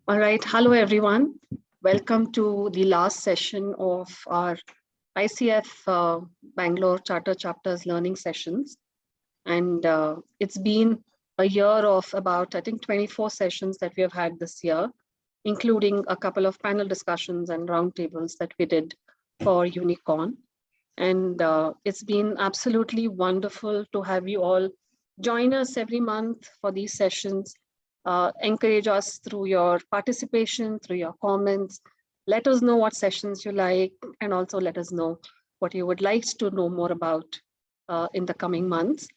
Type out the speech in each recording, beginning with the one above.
All right. Hello, everyone. Welcome to the last session of our ICF Bangalore Charter Chapters learning sessions. And it's been a year of about, I think, 24 sessions that we have had this year, including a couple of panel discussions and roundtables that we did for Unicorn. And it's been absolutely wonderful to have you all join us every month for these sessions. Encourage us through your participation, through your comments. Let us know what sessions you like, and also let us know what you would like to know more about in the coming months.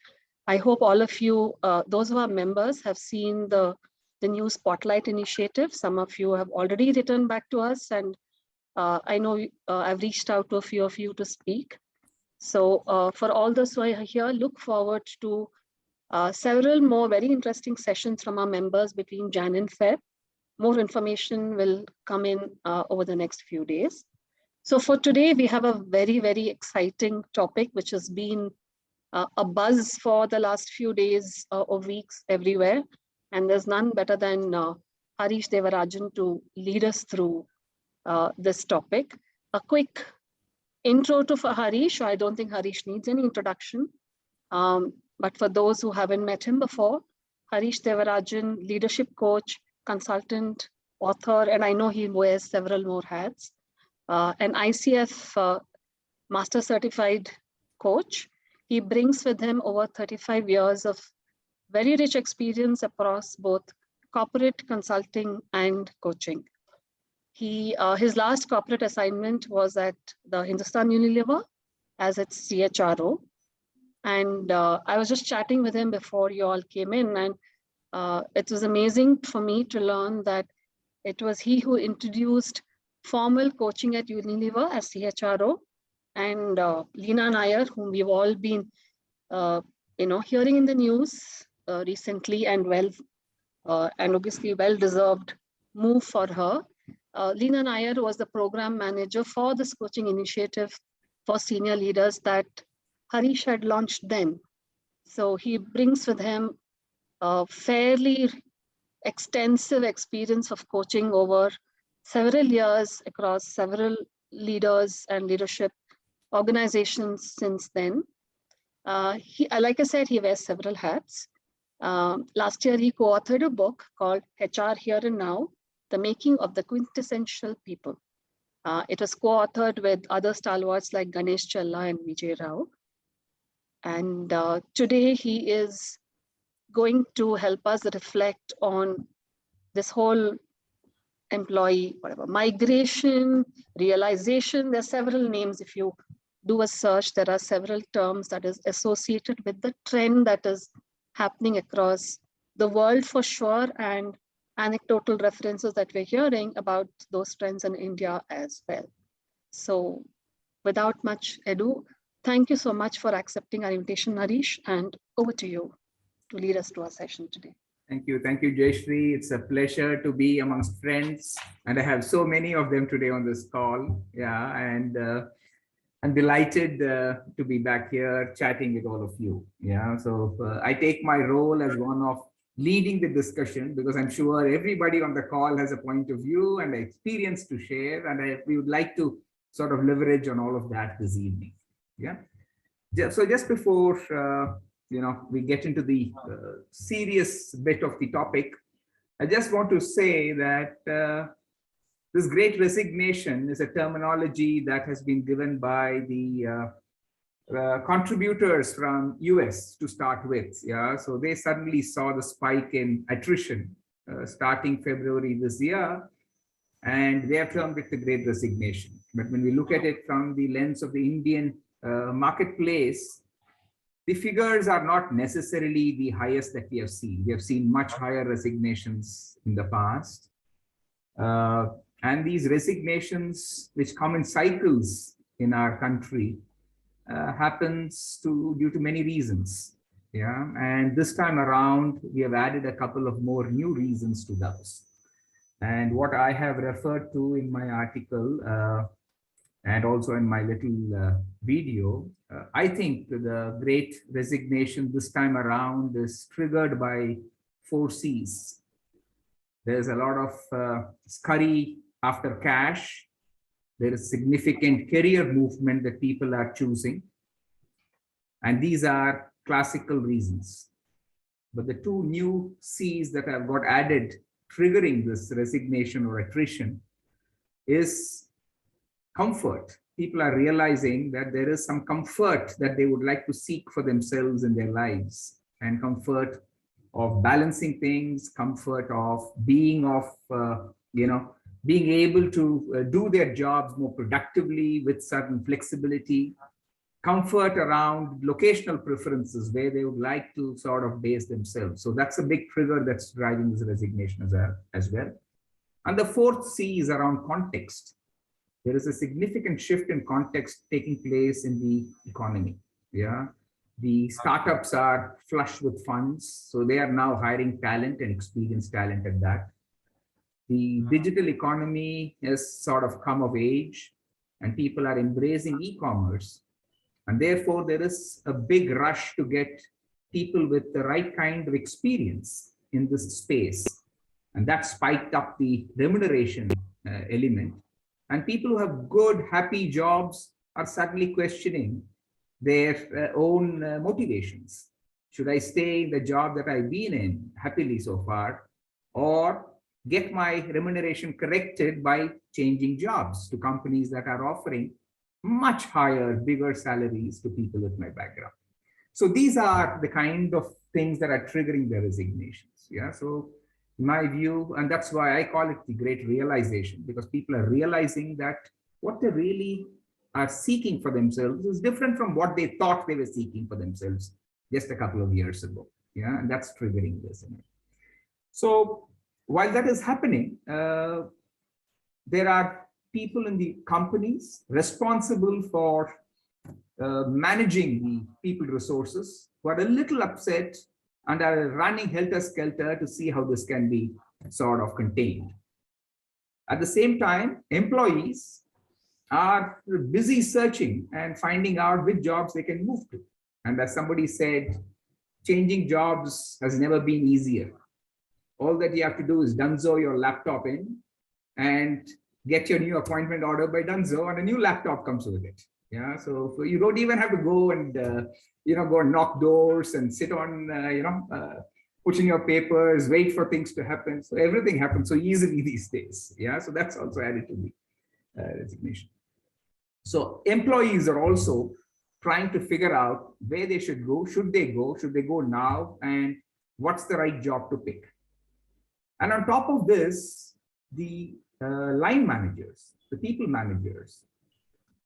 I hope all of you, those who are members, have seen the new Spotlight initiative. Some of you have already returned back to us, and I know I've reached out to a few of you to speak. So for all those who are here, look forward to several more very interesting sessions from our members between Jan and Feb. More information will come in over the next few days. So for today, we have a very, very exciting topic, which has been a buzz for the last few days or weeks everywhere. And there's none better than Harish Devarajan to lead us through this topic. A quick intro to Harish. I don't think Harish needs any introduction. But for those who haven't met him before, Harish Devarajan, leadership coach, consultant, author, and I know he wears several more hats. An ICF Master Certified Coach. He brings with him over 35 years of very rich experience across both corporate consulting and coaching. His last corporate assignment was at the Hindustan Unilever as its CHRO. And I was just chatting with him before you all came in, and it was amazing for me to learn that it was he who introduced formal coaching at Unilever as CHRO, and Leena Nair, whom we've all been, hearing in the news recently, and and obviously well-deserved move for her. Leena Nair was the program manager for this coaching initiative for senior leaders that Harish had launched then. So he brings with him a fairly extensive experience of coaching over several years across several leaders and leadership organizations since then. Like I said, he wears several hats. Last year, he co-authored a book called HR Here and Now, The Making of the Quintessential People. It was co-authored with other stalwarts like Ganesh Challa and Vijay Rao. And today he is going to help us reflect on this whole employee, migration, realization. There are several names. If you do a search, there are several terms that is associated with the trend that is happening across the world for sure, and anecdotal references that we're hearing about those trends in India as well. So without much ado, thank you so much for accepting our invitation, Harish, and over to you to lead us to our session today. Thank you, Jayashree. It's a pleasure to be amongst friends, and I have so many of them today on this call. Yeah, and I'm delighted to be back here chatting with all of you. Yeah, so I take my role as one of leading the discussion, because I'm sure everybody on the call has a point of view and experience to share, and we would like to sort of leverage on all of that this evening. Yeah. So just before we get into the serious bit of the topic, I just want to say that this Great Resignation is a terminology that has been given by the contributors from US to start with. Yeah, so they suddenly saw the spike in attrition starting February this year, and they have termed it the Great Resignation. But when we look at it from the lens of the Indian marketplace, the figures are not necessarily the highest that we have seen. We have seen much higher resignations in the past. And these resignations, which come in cycles in our country, happens due to many reasons. Yeah, and this time around, we have added a couple of more new reasons to those. And what I have referred to in my article and also in my little video, I think the Great Resignation this time around is triggered by 4 C's. There's a lot of scurry after cash. There is significant career movement that people are choosing. And these are classical reasons. But the two new C's that have got added, triggering this resignation or attrition, is comfort. People are realizing that there is some comfort that they would like to seek for themselves in their lives, and comfort of balancing things, comfort of being being able to do their jobs more productively with certain flexibility, comfort around locational preferences where they would like to sort of base themselves. So that's a big trigger that's driving this resignation as well. And the fourth C is around context. There is a significant shift in context taking place in the economy. Yeah. The startups are flush with funds, so they are now hiring talent and experienced talent at that. The digital economy has sort of come of age, and people are embracing e-commerce. And therefore, there is a big rush to get people with the right kind of experience in this space. And that spiked up the remuneration element. And people who have good, happy jobs are suddenly questioning their own motivations. Should I stay in the job that I've been in happily so far, or get my remuneration corrected by changing jobs to companies that are offering much higher, bigger salaries to people with my background? So these are the kind of things that are triggering the resignations. Yeah. So in my view, and that's why I call it the Great Realization, because people are realizing that what they really are seeking for themselves is different from what they thought they were seeking for themselves just a couple of years ago. Yeah. And that's triggering this. So while that is happening, there are people in the companies responsible for managing the people resources who are a little upset and are running helter-skelter to see how this can be sort of contained. At the same time, employees are busy searching and finding out which jobs they can move to. And as somebody said, changing jobs has never been easier. All that you have to do is dunzo your laptop in and get your new appointment order by dunzo, and a new laptop comes with it. Yeah, so you don't even have to go and go and knock doors and sit on put in your papers, wait for things to happen. So everything happens so easily these days. Yeah, so that's also added to the resignation. So employees are also trying to figure out where they should go. Should they go now, and what's the right job to pick? And on top of this, the line managers, the people managers,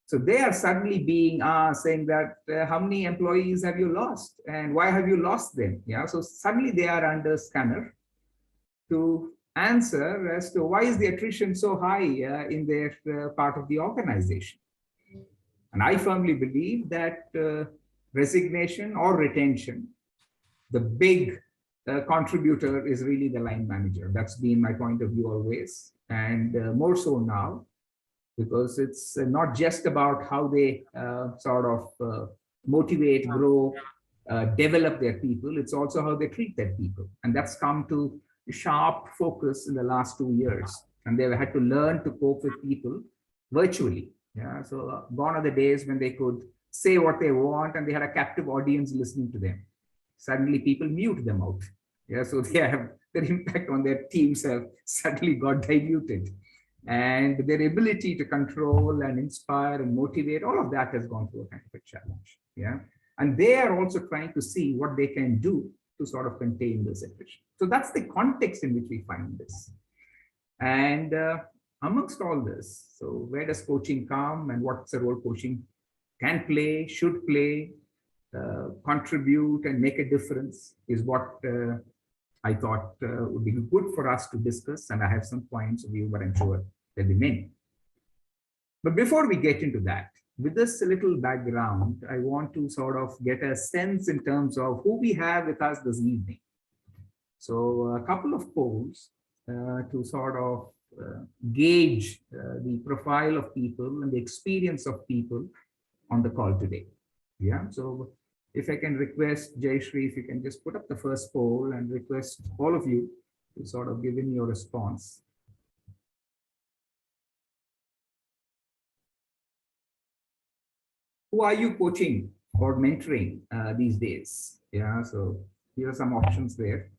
so they are suddenly being saying that how many employees have you lost and why have you lost them? Yeah, so suddenly they are under scanner to answer as to why is the attrition so high in their part of the organization. And I firmly believe that resignation or retention, the big contributor is really the line manager. That's been my point of view always, and more so now, because it's not just about how they motivate, grow, develop their people. It's also how they treat their people. And that's come to sharp focus in the last 2 years. And they've had to learn to cope with people virtually. Yeah. So gone are the days when they could say what they want and they had a captive audience listening to them. Suddenly people mute them out. Yeah. So they have their impact on their teams have suddenly got diluted. And their ability to control and inspire and motivate, all of that has gone through a kind of a challenge. Yeah. And they are also trying to see what they can do to sort of contain this attrition. So that's the context in which we find this. And amongst all this, so where does coaching come and what's the role coaching can play, should play, contribute and make a difference is what I thought would be good for us to discuss. And I have some points of view, but I'm sure there'll be many. But before we get into that, with this little background, I want to sort of get a sense in terms of who we have with us this evening. So a couple of polls to sort of gauge the profile of people and the experience of people on the call today. Yeah, so if I can request Jayashree, if you can just put up the first poll and request all of you to sort of give in your response. Who are you coaching or mentoring these days? Yeah, so here are some options there.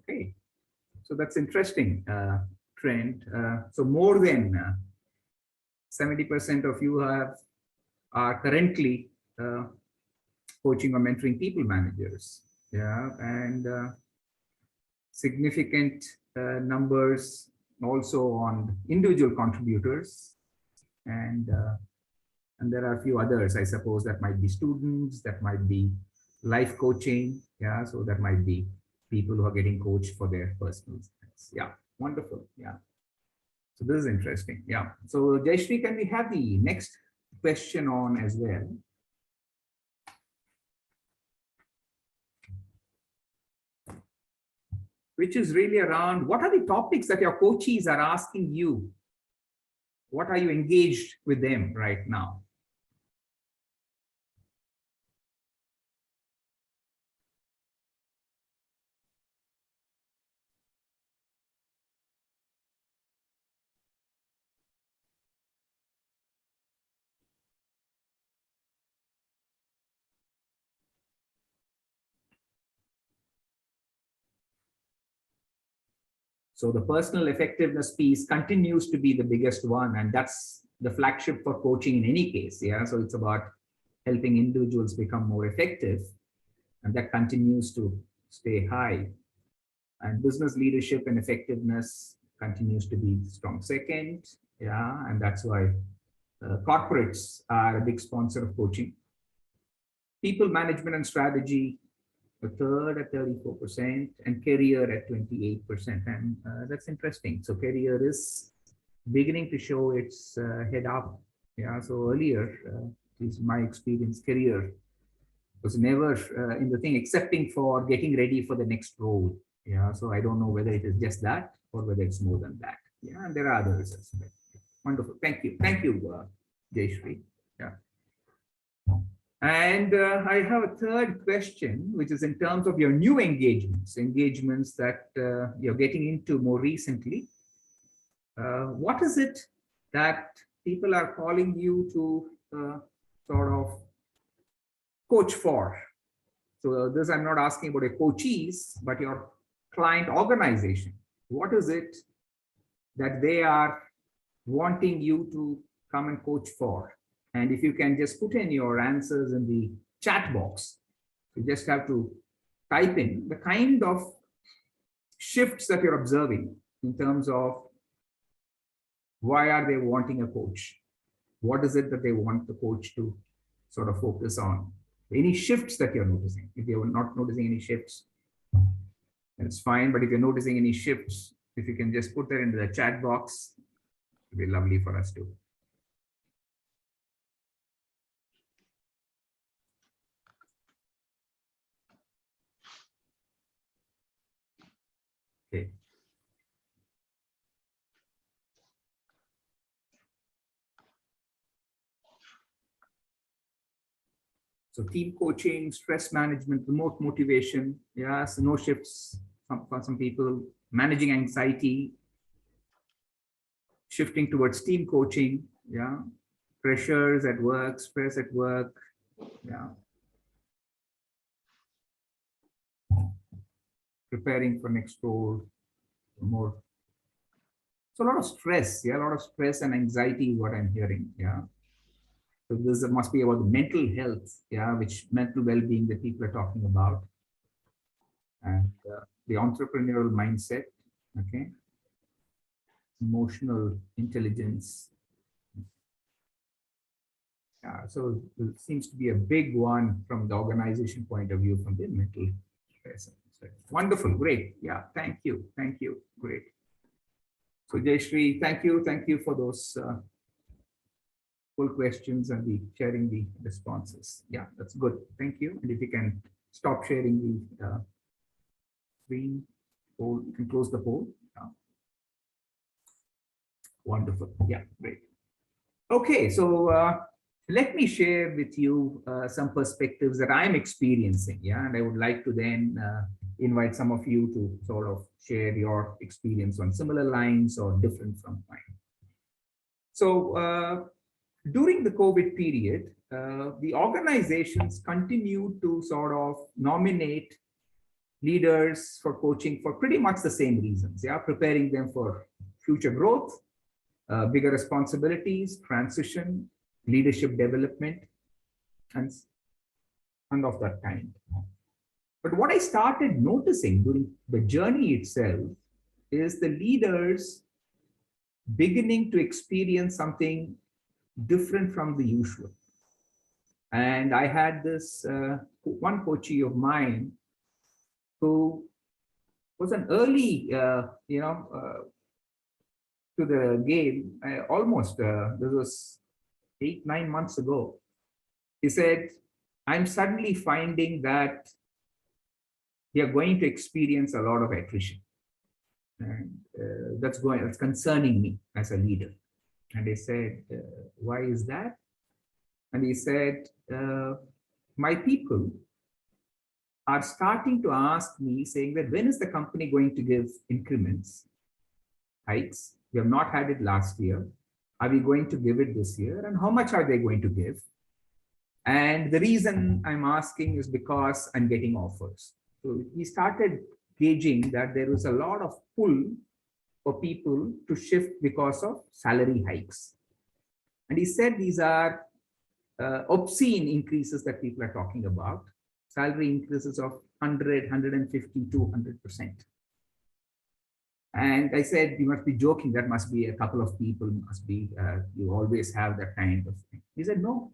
Okay, so that's interesting trend. So more than 70% of you are currently coaching or mentoring people managers. Yeah, and significant numbers also on individual contributors, and there are a few others, I suppose, that might be students, that might be life coaching. Yeah, so that might be people who are getting coached for their personal strengths. Yeah, wonderful. Yeah, so this is interesting. Yeah, so Jayashree, can we have the next question on as well? Which is really around, what are the topics that your coachees are asking you? What are you engaged with them right now? So the personal effectiveness piece continues to be the biggest one, and that's the flagship for coaching in any case. Yeah, so it's about helping individuals become more effective, and that continues to stay high. And business leadership and effectiveness continues to be strong second. Yeah, and that's why corporates are a big sponsor of coaching. People management and strategy, a third at 34%, and career at 28%. And that's interesting. So career is beginning to show its head up. Yeah, so earlier, is my experience, career was never in the thing, excepting for getting ready for the next role. Yeah, so I don't know whether it is just that or whether it's more than that. Yeah, and there are others as well. Wonderful. Thank you. Thank you, Jayashree. Yeah. And I have a third question, which is in terms of your new engagements that you're getting into more recently. What is it that people are calling you to sort of coach for? So this, I'm not asking about your coachees, but your client organization. What is it that they are wanting you to come and coach for? And if you can just put in your answers in the chat box, you just have to type in the kind of shifts that you're observing in terms of why are they wanting a coach? What is it that they want the coach to sort of focus on? Any shifts that you're noticing. If you're not noticing any shifts, that's fine. But if you're noticing any shifts, if you can just put that into the chat box, it'd be lovely for us to. Okay. So team coaching, stress management, remote motivation, yeah, so no shifts for some people, managing anxiety, shifting towards team coaching, yeah, pressures at work, stress at work, yeah, preparing for next role, more. So a lot of stress, yeah, a lot of stress and anxiety is what I'm hearing, yeah. So this must be about the mental health, yeah, which mental well-being that people are talking about, and the entrepreneurial mindset, okay, emotional intelligence. So it seems to be a big one from the organization point of view, from the mental stress. Wonderful, great. Yeah, thank you, great. So Jayashree, thank you for those full questions and be sharing the responses. Yeah, that's good. Thank you. And if you can stop sharing the screen, poll, you can close the poll. Wonderful. Yeah, great. Okay, so let me share with you some perspectives that I'm experiencing. Yeah, and I would like to then invite some of you to sort of share your experience on similar lines or different from mine. So during the COVID period, the organizations continue to sort of nominate leaders for coaching for pretty much the same reasons. Yeah, preparing them for future growth, bigger responsibilities, transition, leadership development, and of that kind. But what I started noticing during the journey itself is the leaders beginning to experience something different from the usual. And I had this one coachee of mine who was an early, to the game, almost, this was 8-9 months ago. He said, I'm suddenly finding that we are going to experience a lot of attrition. And that's concerning me as a leader. And I said, why is that? And he said, my people are starting to ask me, saying that when is the company going to give increments, hikes? We have not had it last year. Are we going to give it this year? And how much are they going to give? And the reason I'm asking is because I'm getting offers. So he started gauging that there was a lot of pull for people to shift because of salary hikes. And he said these are obscene increases that people are talking about, salary increases of 100, 150, 200%. And I said, you must be joking. That must be a couple of people, must be, you always have that kind of thing. He said, no,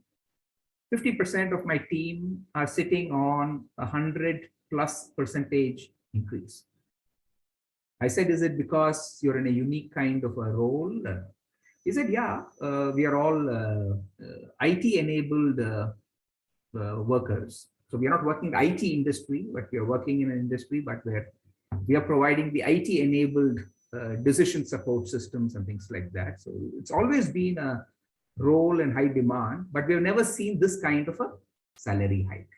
50% of my team are sitting on 100+% increase. I said, is it because you're in a unique kind of a role? He said, yeah, we are all IT-enabled workers. So we are not working in the IT industry, but we are working in an industry, but we are providing the IT-enabled decision support systems and things like that. So it's always been a role in high demand, but we have never seen this kind of a salary hike.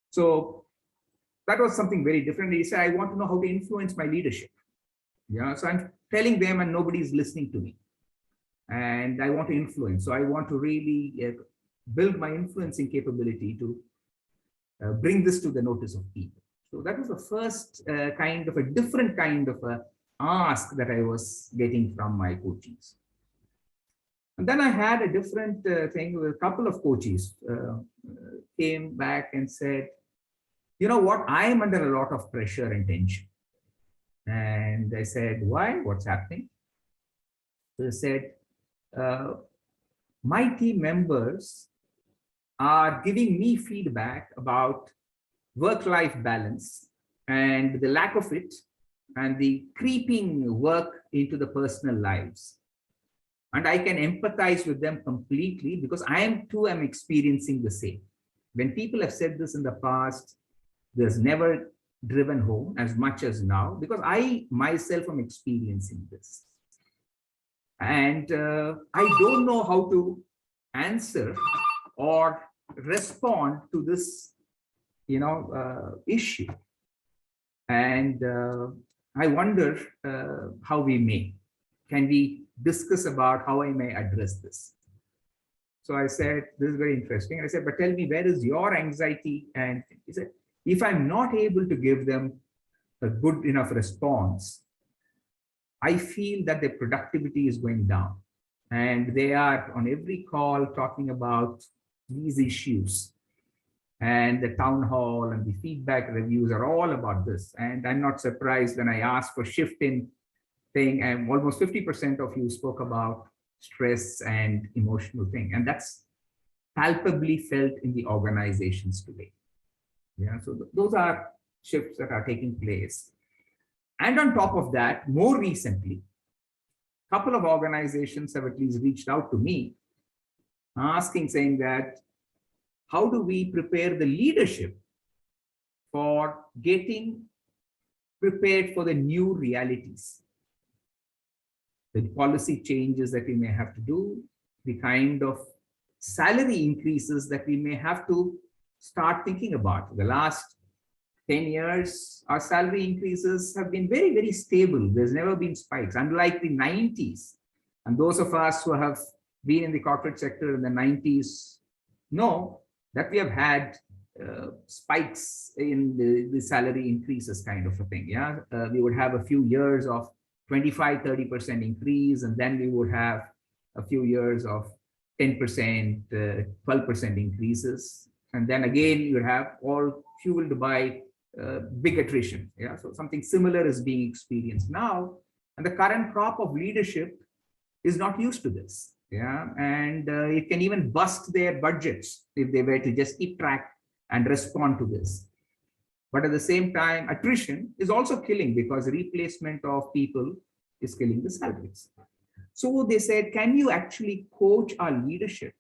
So that was something very different. He said, I want to know how to influence my leadership. Yeah, so I'm telling them and nobody's listening to me. And I want to influence. So I want to really build my influencing capability to bring this to the notice of people. So that was the first kind of a different kind of a ask that I was getting from my coaches. And then I had a different thing with a couple of coaches came back and said, you know what, I am under a lot of pressure and tension. And I said, why? What's happening? So they said, my team members are giving me feedback about work-life balance and the lack of it and the creeping work into the personal lives. And I can empathize with them completely because I am experiencing the same. When people have said this in the past, there's never driven home as much as now because I myself am experiencing this. And I don't know how to answer or respond to this, issue. And I wonder how we may. Can we discuss about how I may address this? So I said, this is very interesting. I said, but tell me, where is your anxiety? And he said, if I'm not able to give them a good enough response, I feel that their productivity is going down. And they are on every call talking about these issues. And the town hall and the feedback reviews are all about this. And I'm not surprised when I asked for shift in thing, and almost 50% of you spoke about stress and emotional thing. And that's palpably felt in the organizations today. Yeah, so those are shifts that are taking place. And on top of that, more recently, a couple of organizations have at least reached out to me asking, saying that, how do we prepare the leadership for getting prepared for the new realities, the policy changes that we may have to do, the kind of salary increases that we may have to start thinking about. The last 10 years, our salary increases have been very, very stable. There's never been spikes, unlike the 90s. And those of us who have been in the corporate sector in the 90s know that we have had spikes in the salary increases kind of a thing. Yeah, we would have a few years of 25-30% increase, and then we would have a few years of 10%, 12% increases, and then again you would have all fueled by big attrition. Yeah, so something similar is being experienced now, and the current crop of leadership is not used to this. Yeah, and it can even bust their budgets if they were to just keep track and respond to this. But at the same time, attrition is also killing, because replacement of people is killing the salaries. So they said, can you actually coach our leadership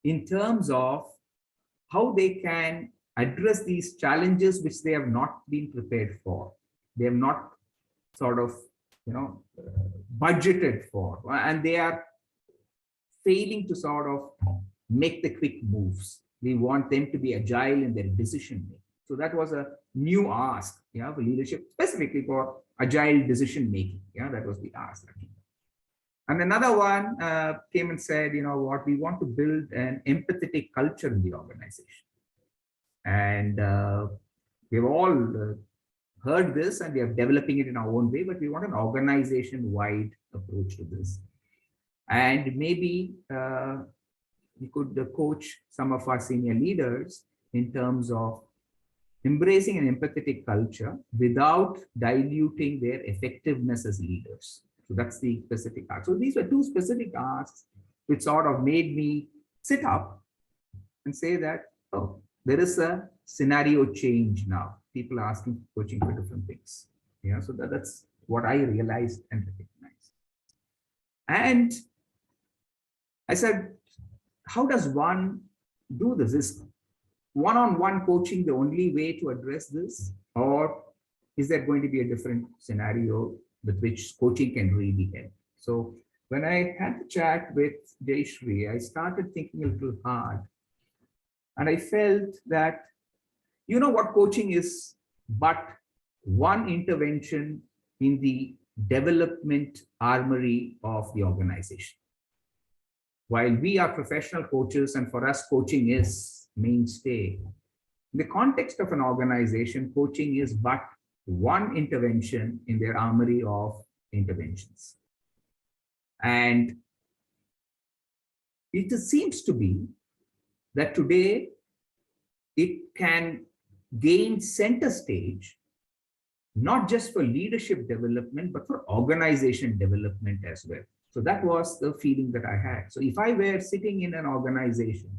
in terms of how they can address these challenges which they have not been prepared for? They have not sort of, budgeted for, and they are failing to sort of make the quick moves. We want them to be agile in their decision making. So that was a new ask, for leadership, specifically for agile decision making. Yeah, that was the ask. And another one came and said, what, we want to build an empathetic culture in the organization. And we've all heard this, and we are developing it in our own way, but we want an organization-wide approach to this. And maybe we could coach some of our senior leaders in terms of embracing an empathetic culture without diluting their effectiveness as leaders. So that's the specific ask. So these were two specific asks which sort of made me sit up and say that, oh, there is a scenario change now. People are asking coaching for different things. Yeah, so that's what I realized and recognized. And I said, how does one do this? Is one-on-one coaching the only way to address this? Or is there going to be a different scenario with which coaching can really help? So when I had the chat with Jayshree, I started thinking a little hard. And I felt that, what coaching is but one intervention in the development armory of the organization. While we are professional coaches, and for us, coaching is mainstay, in the context of an organization, coaching is but one intervention in their armory of interventions. And it seems to be that today it can gain center stage, not just for leadership development, but for organization development as well. So that was the feeling that I had. So if I were sitting in an organization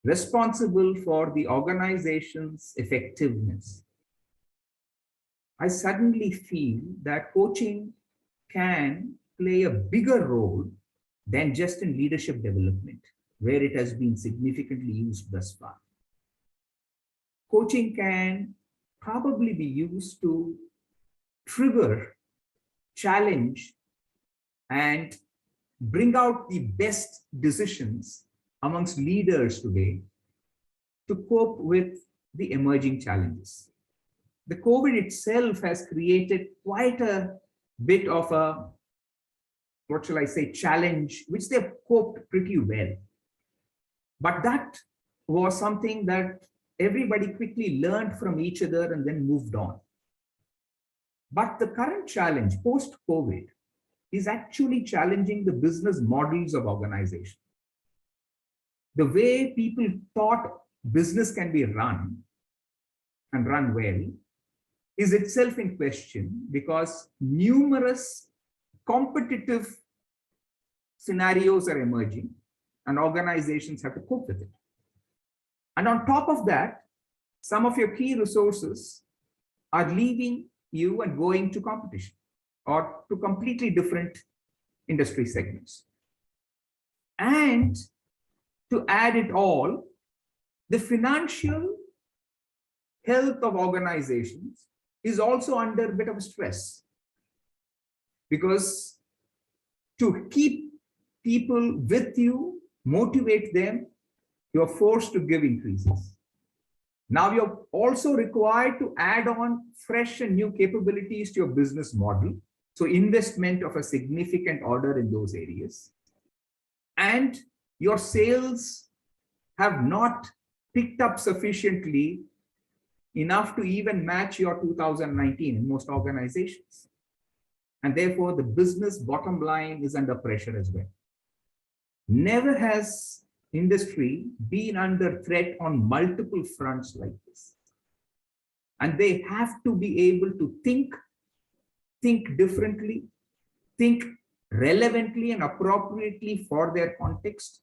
responsible for the organization's effectiveness, I suddenly feel that coaching can play a bigger role than just in leadership development, where it has been significantly used thus far. Coaching can probably be used to trigger, challenge, and bring out the best decisions amongst leaders today to cope with the emerging challenges. The COVID itself has created quite a bit of a, what shall I say, challenge, which they've coped pretty well. But that was something that everybody quickly learned from each other and then moved on. But the current challenge post-COVID is actually challenging the business models of organization. The way people thought business can be run and run well is itself in question, because numerous competitive scenarios are emerging and organizations have to cope with it. And on top of that, some of your key resources are leaving you and going to competition or to completely different industry segments. And to add it all, the financial health of organizations is also under a bit of stress, because to keep people with you, motivate them, you're forced to give increases. Now you're also required to add on fresh and new capabilities to your business model. So investment of a significant order in those areas. And your sales have not picked up sufficiently enough to even match your 2019 in most organizations. And therefore the business bottom line is under pressure as well. Never has industry been under threat on multiple fronts like this. And they have to be able to think differently, think relevantly and appropriately for their context,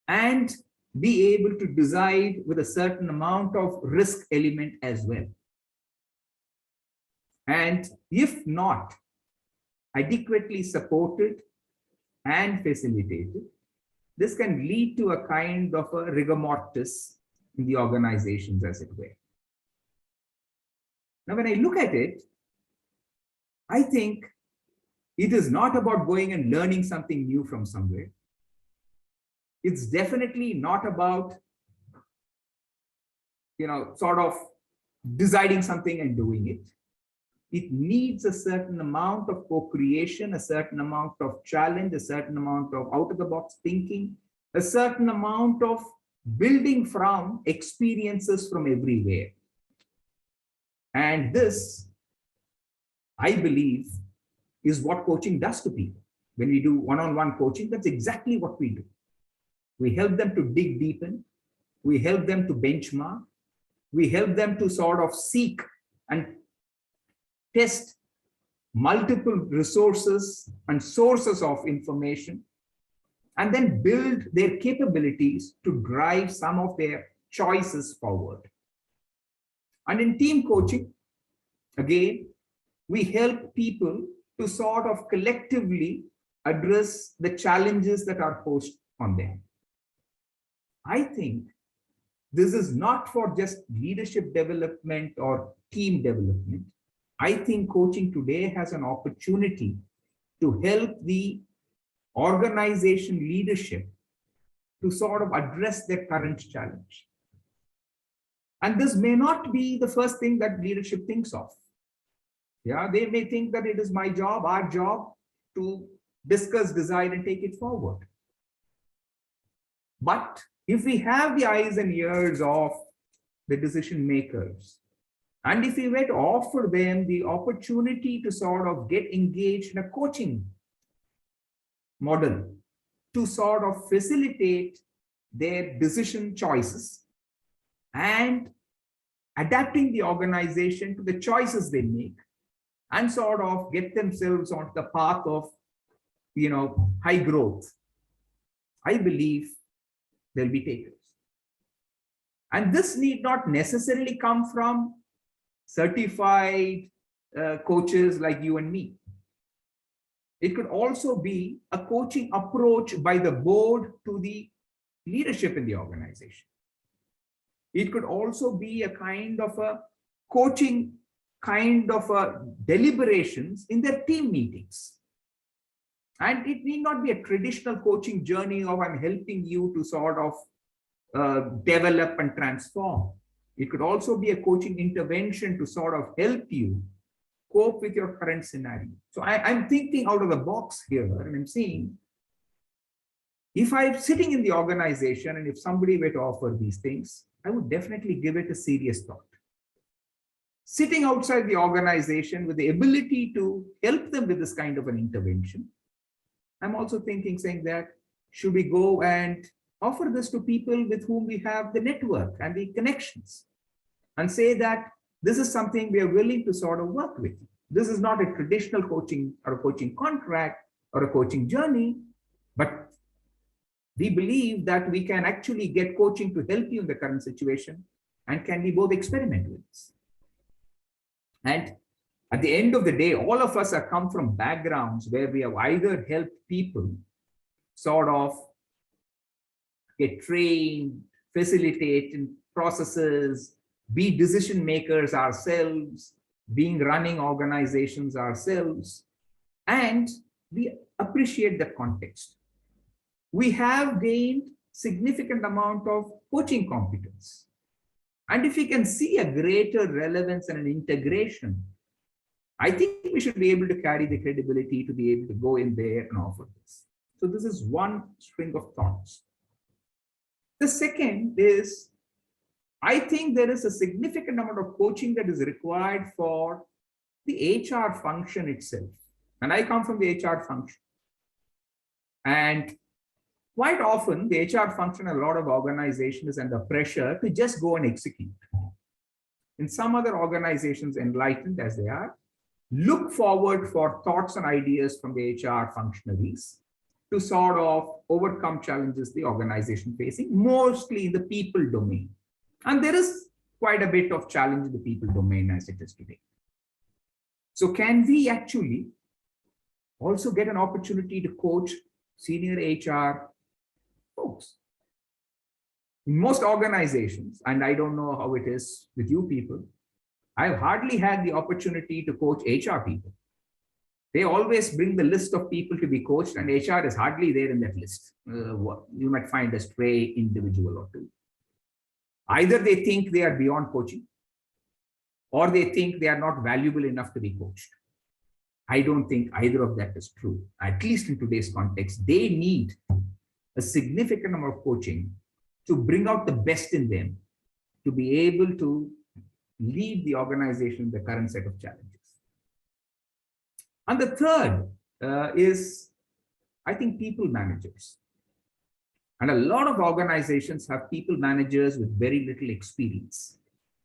and be able to decide with a certain amount of risk element as well. And if not adequately supported and facilitated, this can lead to a kind of a rigor mortis in the organizations, as it were. Now, when I look at it, I think it is not about going and learning something new from somewhere. It's definitely not about, sort of deciding something and doing it. It needs a certain amount of co-creation, a certain amount of challenge, a certain amount of out-of-the-box thinking, a certain amount of building from experiences from everywhere. And this, I believe, is what coaching does to people. When we do one-on-one coaching, that's exactly what we do. We help them to dig deep in. We help them to benchmark. We help them to sort of seek and test multiple resources and sources of information, and then build their capabilities to drive some of their choices forward. And in team coaching, again, we help people to sort of collectively address the challenges that are posed on them. I think this is not for just leadership development or team development. I think coaching today has an opportunity to help the organization leadership to sort of address their current challenge. And this may not be the first thing that leadership thinks of. Yeah, they may think that it is my job, our job, to discuss, decide, and take it forward. But if we have the eyes and ears of the decision makers, and if we were to offer them the opportunity to sort of get engaged in a coaching model to sort of facilitate their decision choices and adapting the organization to the choices they make, and sort of get themselves onto the path of, high growth, I believe they'll be takers. And this need not necessarily come from certified coaches like you and me. It could also be a coaching approach by the board to the leadership in the organization. It could also be a kind of a coaching kind of a deliberations in their team meetings. And it need not be a traditional coaching journey of I'm helping you to sort of develop and transform. It could also be a coaching intervention to sort of help you cope with your current scenario. So I'm thinking out of the box here, and I'm saying, if I'm sitting in the organization and if somebody were to offer these things, I would definitely give it a serious thought. Sitting outside the organization with the ability to help them with this kind of an intervention, I'm also thinking, saying that, should we go and offer this to people with whom we have the network and the connections, and say that this is something we are willing to sort of work with. This is not a traditional coaching or a coaching contract or a coaching journey, but we believe that we can actually get coaching to help you in the current situation, and can we both experiment with this? And at the end of the day, all of us have come from backgrounds where we have either helped people sort of get trained, facilitate in processes, be decision makers ourselves, being running organizations ourselves, and we appreciate the context. We have gained significant amount of coaching competence. And if we can see a greater relevance and an integration, I think we should be able to carry the credibility to be able to go in there and offer this. So this is one string of thoughts. The second is, I think there is a significant amount of coaching that is required for the HR function itself. And I come from the HR function. And quite often, the HR function, a lot of organizations is under pressure to just go and execute. In some other organizations, enlightened as they are, look forward for thoughts and ideas from the HR functionaries to sort of overcome challenges the organization facing, mostly in the people domain. And there is quite a bit of challenge in the people domain as it is today. So can we actually also get an opportunity to coach senior HR folks? In most organizations, and I don't know how it is with you people, I've hardly had the opportunity to coach HR people. They always bring the list of people to be coached, and HR is hardly there in that list. You might find a stray individual or two. Either they think they are beyond coaching, or they think they are not valuable enough to be coached. I don't think either of that is true. At least in today's context, they need a significant amount of coaching to bring out the best in them, to be able to lead the organization in the current set of challenges. And the third is, I think, people managers. And a lot of organizations have people managers with very little experience.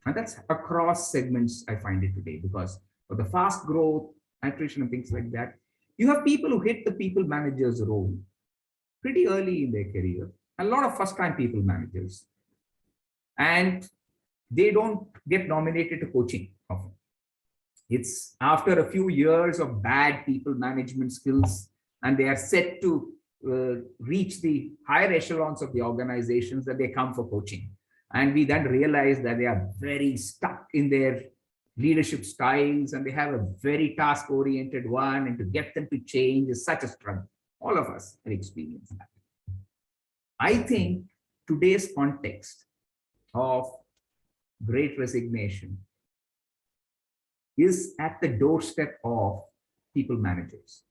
And that's across segments, I find it today, because for the fast growth, attrition and things like that, you have people who hit the people managers role pretty early in their career. A lot of first-time people managers. And they don't get nominated to coaching often. It's after a few years of bad people management skills, and they are set to reach the higher echelons of the organizations, that they come for coaching. And we then realize that they are very stuck in their leadership styles, and they have a very task-oriented one, and to get them to change is such a struggle. All of us have experienced that. I think today's context of Great Resignation is at the doorstep of people managers.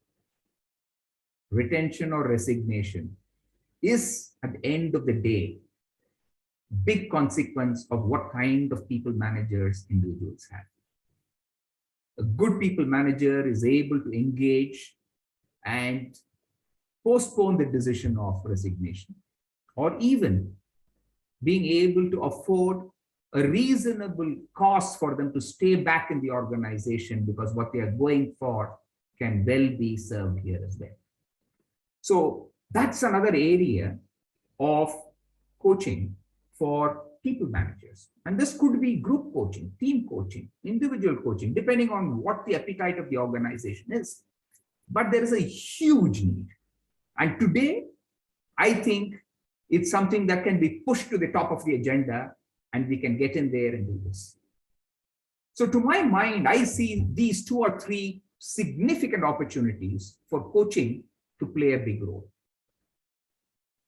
Retention or resignation is, at the end of the day, big consequence of what kind of people managers individuals have. A good people manager is able to engage and postpone the decision of resignation, or even being able to afford a reasonable cost for them to stay back in the organization, because what they are going for can well be served here as well. So that's another area of coaching for people managers. And this could be group coaching, team coaching, individual coaching, depending on what the appetite of the organization is. But there is a huge need. And today, I think it's something that can be pushed to the top of the agenda, and we can get in there and do this. So to my mind, I see these 2 or 3 significant opportunities for coaching to play a big role.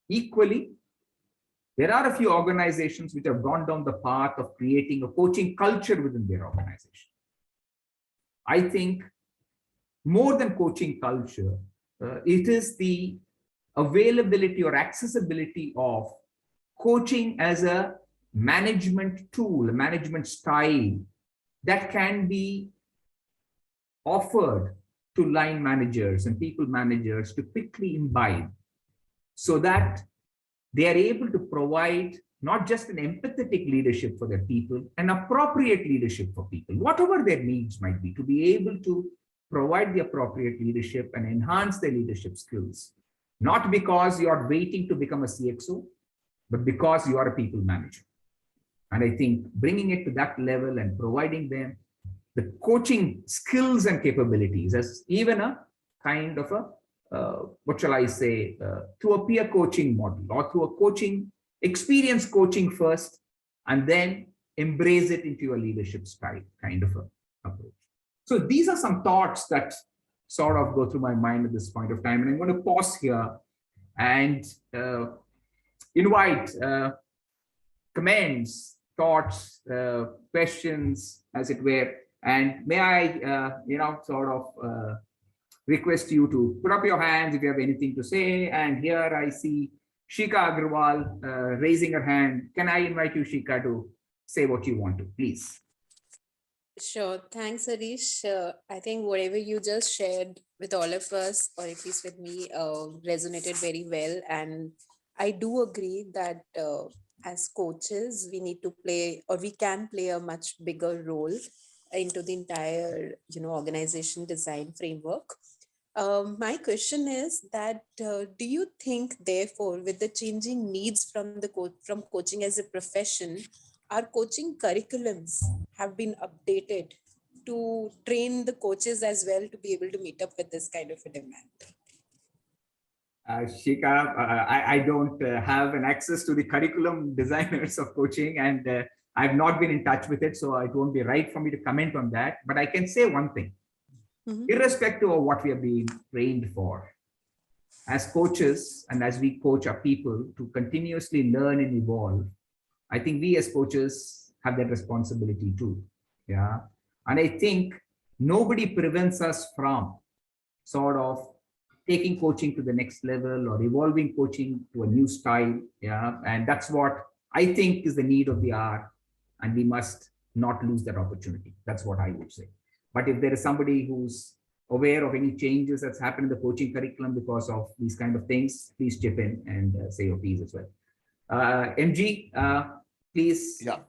Equally, there are a few organizations which have gone down the path of creating a coaching culture within their organization. I think more than coaching culture, it is the availability or accessibility of coaching as a management tool, a management style that can be offered to line managers and people managers to quickly imbibe, so that they are able to provide not just an empathetic leadership for their people, an appropriate leadership for people, whatever their needs might be, to be able to provide the appropriate leadership and enhance their leadership skills, not because you are waiting to become a CXO, but because you are a people manager. And I think bringing it to that level and providing them the coaching skills and capabilities as even a kind of a what shall I say, through a peer coaching model or through a coaching, experience coaching first, and then embrace it into your leadership style kind of a approach. So these are some thoughts that sort of go through my mind at this point of time. And I'm going to pause here and invite comments, thoughts, questions, as it were. And may I, sort of request you to put up your hands if you have anything to say. And here I see Shika Agrawal raising her hand. Can I invite you, Shika, to say what you want to, please? Sure. Thanks, Harish. I think whatever you just shared with all of us, or at least with me, resonated very well. And I do agree that as coaches, we need to play, or we can play a much bigger role into the entire, organization design framework. My question is that do you think, therefore, with the changing needs from from coaching as a profession, our coaching curriculums have been updated to train the coaches as well to be able to meet up with this kind of a demand? Shika, I don't have an access to the curriculum designers of coaching, and I've not been in touch with it, so it won't be right for me to comment on that. But I can say one thing. Irrespective of what we are being trained for, as coaches and as we coach our people to continuously learn and evolve, I think we as coaches have that responsibility too. Yeah. And I think nobody prevents us from sort of taking coaching to the next level or evolving coaching to a new style. Yeah. And that's what I think is the need of the hour. And we must not lose that opportunity. That's what I would say. But if there is somebody who's aware of any changes that's happened in the coaching curriculum because of these kind of things, please chip in and say your piece as well. MG, please. Yeah.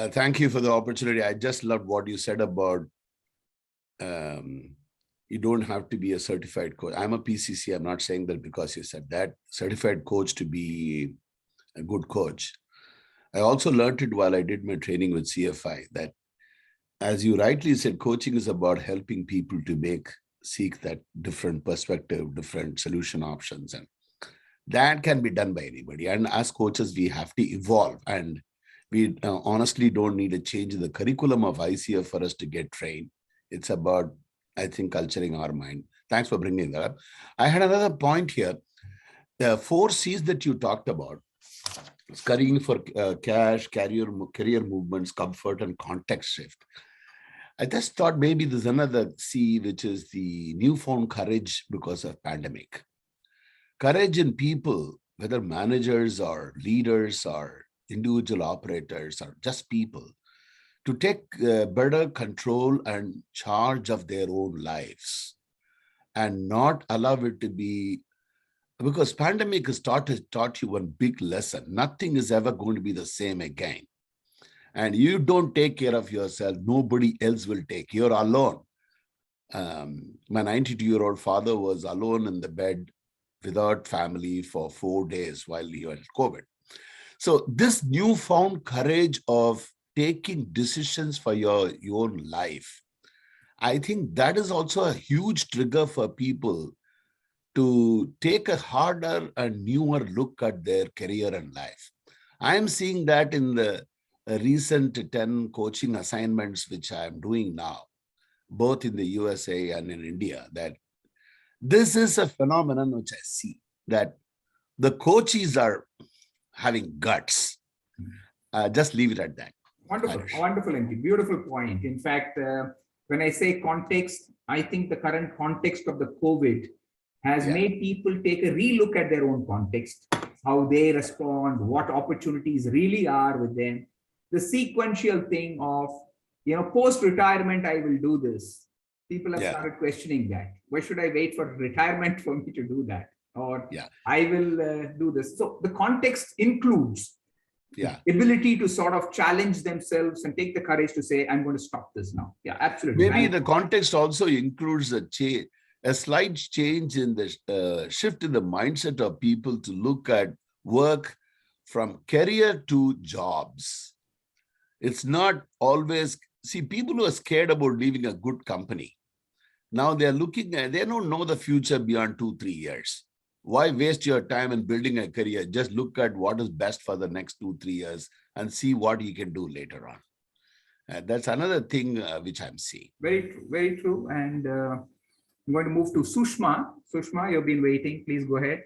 Thank you for the opportunity. I just loved what you said about you don't have to be a certified coach. I'm a PCC. I'm not saying that because you said that. Certified coach to be a good coach. I also learned it while I did my training with CFI that, as you rightly said, coaching is about helping people to seek that different perspective, different solution options. And that can be done by anybody. And as coaches, we have to evolve. And we honestly don't need a change in the curriculum of ICF for us to get trained. It's about, I think, culturing our mind. Thanks for bringing that up. I had another point here. The 4 C's that you talked about, scurrying for cash, career movements, comfort, and context shift. I just thought maybe there's another C, which is the newfound courage because of pandemic. Courage in people, whether managers or leaders or individual operators or just people, to take better control and charge of their own lives and not allow it to be, because pandemic has taught you one big lesson. Nothing is ever going to be the same again. And you don't take care of yourself, nobody else will take. You're alone. My 92-year-old father was alone in the bed without family for 4 days while he had COVID. So this newfound courage of taking decisions for your own life, I think that is also a huge trigger for people to take a harder and newer look at their career and life. I'm seeing that in the recent 10 coaching assignments, which I'm doing now, both in the USA and in India, that this is a phenomenon which I see, that the coaches are having guts. Just leave it at that. Wonderful, wonderful, MG. Beautiful point. In fact, when I say context, I think the current context of the COVID has made people take a relook at their own context, how they respond, what opportunities really are with them. The sequential thing of, post-retirement, I will do this. People have started questioning that. Why should I wait for retirement for me to do that? Or I will do this. So the context includes the ability to sort of challenge themselves and take the courage to say, I'm going to stop this now. Yeah, absolutely. Maybe the context also includes a slight change in the shift in the mindset of people to look at work from career to jobs. It's not always, see, people who are scared about leaving a good company, Now they're looking at, they don't know the future beyond 2-3 years. Why waste your time in building a career? Just look at what is best for the next 2-3 years and see what you can do later on. That's another thing which I'm seeing. Very true, very true. And I'm going to move to Sushma. Sushma, you've been waiting. Please go ahead.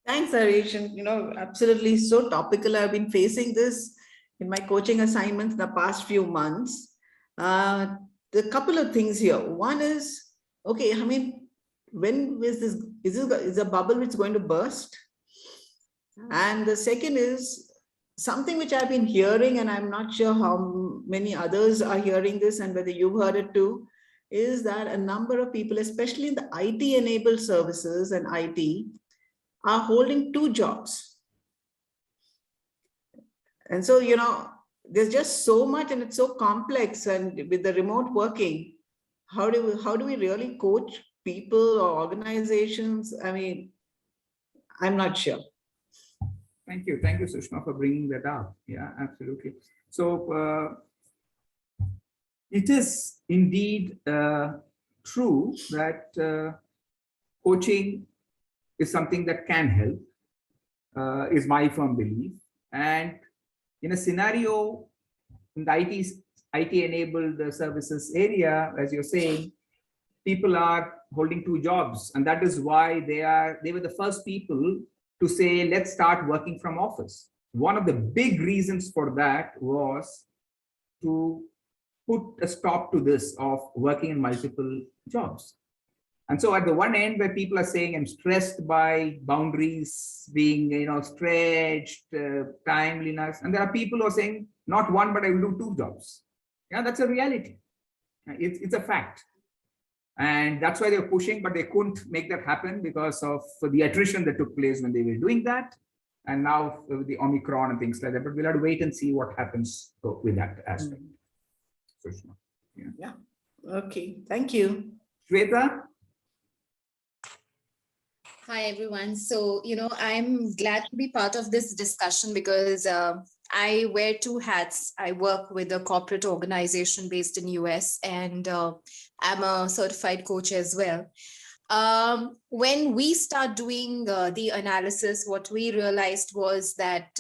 Thanks, Harish. And, absolutely so topical. I've been facing this in my coaching assignments in the past few months. The couple of things here. One is, okay, I mean, when is a bubble which is going to burst? And the second is something which I've been hearing, and I'm not sure how many others are hearing this and whether you've heard it too, is that a number of people, especially in the IT-enabled services and IT, are holding 2 jobs. And so, there's just so much and it's so complex. And with the remote working, how do we really coach people or organizations? I mean, I'm not sure. Thank you. Thank you, Sushma, for bringing that up. Yeah, absolutely. So it is indeed true that coaching is something that can help, is my firm belief. And in a scenario in the IT-enabled services area, as you're saying, people are holding 2 jobs. And that is why they were the first people to say, let's start working from office. One of the big reasons for that was to put a stop to this of working in multiple jobs. And so at the one end where people are saying, I'm stressed by boundaries being, stretched, timeliness. And there are people who are saying, not one, but I will do 2 jobs. Yeah, that's a reality. It's a fact. And that's why they're pushing, but they couldn't make that happen because of the attrition that took place when they were doing that. And now with the Omicron and things like that, but we'll have to wait and see what happens with that aspect. Sushma. Yeah. Okay. Thank you. Shweta? Hi, everyone. So, I'm glad to be part of this discussion because I wear 2 hats. I work with a corporate organization based in US, and I'm a certified coach as well. When we start doing the analysis, what we realized was that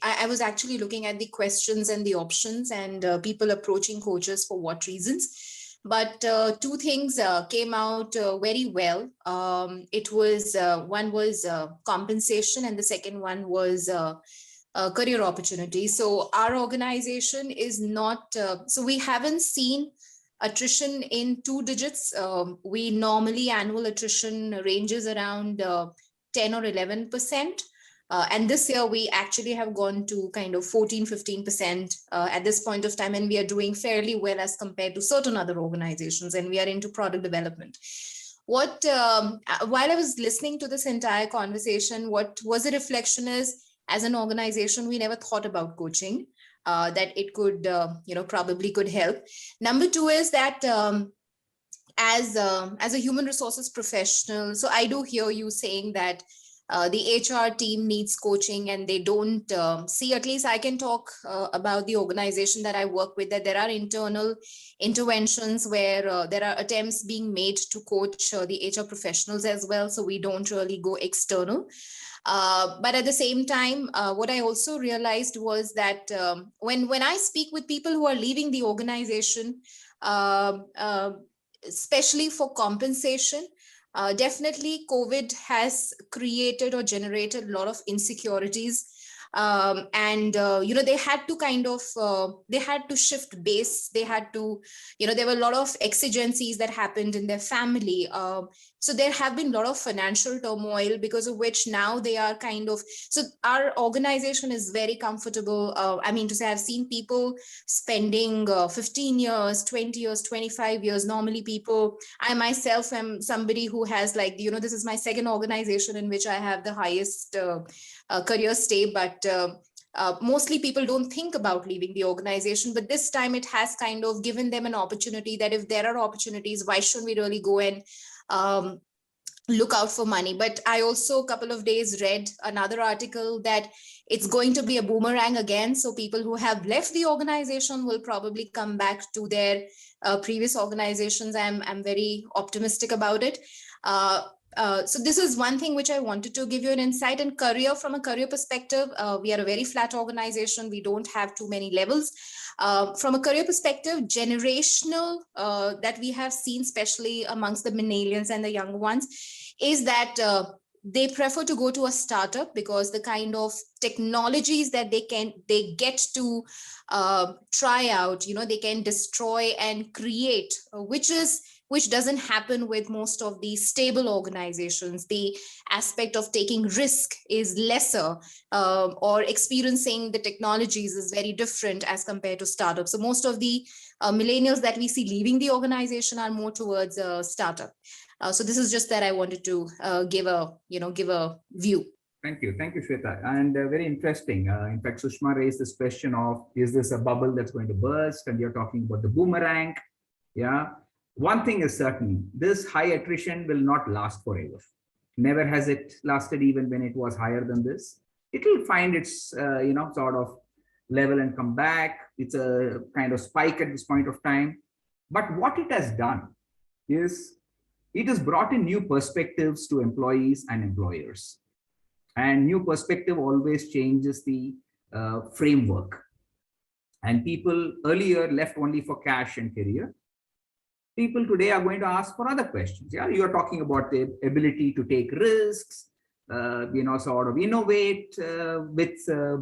I was actually looking at the questions and the options and people approaching coaches for what reasons. But 2 things came out very well. It was one was compensation, and the second one was career opportunity. So our organization is not, so we haven't seen attrition in 2 digits. We normally annual attrition ranges around 10 or 11%. And this year we actually have gone to kind of 14-15% at this point of time, and we are doing fairly well as compared to certain other organizations, and we are into product development. What while I was listening to this entire conversation, what was a reflection is, as an organization, we never thought about coaching, that it could probably could help. Number 2 is that as a human resources professional, so I do hear you saying that the HR team needs coaching, and they don't see, at least I can talk about the organization that I work with, that there are internal interventions where there are attempts being made to coach the HR professionals as well. So we don't really go external. But at the same time, what I also realized was that when I speak with people who are leaving the organization, especially for compensation, definitely COVID has created or generated a lot of insecurities. They had to kind of, they had to shift base. They had to, there were a lot of exigencies that happened in their family. So there have been a lot of financial turmoil, because of which now they are kind of, so our organization is very comfortable. To say, I've seen people spending 15 years, 20 years, 25 years. Normally people, I myself am somebody who has this is my second organization in which I have the highest career stay, but mostly people don't think about leaving the organization. But this time it has kind of given them an opportunity that if there are opportunities, why shouldn't we really go and look out for money. But I also a couple of days read another article that it's going to be a boomerang again. So people who have left the organization will probably come back to their previous organizations. I'm very optimistic about it. So this is one thing which I wanted to give you an insight. And career, from a career perspective, we are a very flat organization. We don't have too many levels. From a career perspective, generational that we have seen, especially amongst the millennials and the younger ones, is that they prefer to go to a startup because the kind of technologies that they get to try out, they can destroy and create, which doesn't happen with most of these stable organizations. The aspect of taking risk is lesser, or experiencing the technologies is very different as compared to startups. So most of the millennials that we see leaving the organization are more towards a startup. So this is just that I wanted to give a view. Thank you, Shweta, and very interesting. In fact, Sushma raised this question of, is this a bubble that's going to burst? And you're talking about the boomerang. Yeah. One thing is certain, this high attrition will not last forever. Never has it lasted, even when it was higher than this. It will find its, sort of level and come back. It's a kind of spike at this point of time. But what it has done is it has brought in new perspectives to employees and employers. And new perspective always changes the framework. And people earlier left only for cash and career. People today are going to ask for other questions. Yeah, you are talking about the ability to take risks, sort of innovate with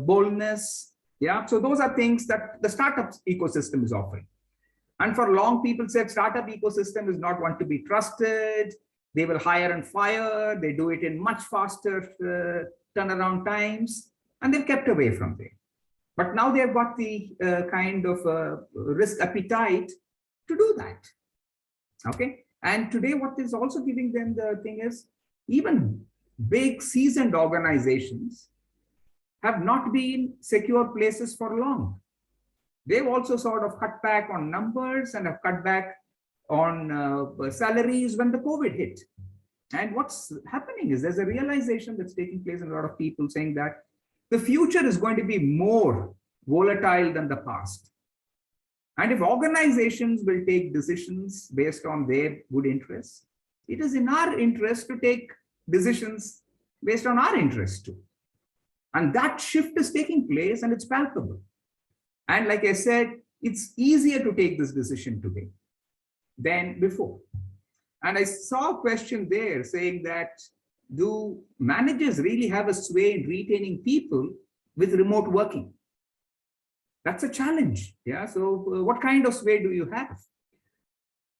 boldness. Yeah, so those are things that the startup ecosystem is offering. And for long, people said startup ecosystem is not one to be trusted. They will hire and fire. They do it in much faster turnaround times, and they've kept away from there. But now they've got the kind of risk appetite to do that. Okay. And today, what is also giving them the thing is, even big seasoned organizations have not been secure places for long. They've also sort of cut back on numbers and have cut back on salaries when the COVID hit. And what's happening is there's a realization that's taking place in a lot of people saying that the future is going to be more volatile than the past. And if organizations will take decisions based on their good interests, it is in our interest to take decisions based on our interests too. And that shift is taking place and it's palpable. And like I said, it's easier to take this decision today than before. And I saw a question there saying that, do managers really have a sway in retaining people with remote working? That's a challenge. Yeah. So what kind of sway do you have?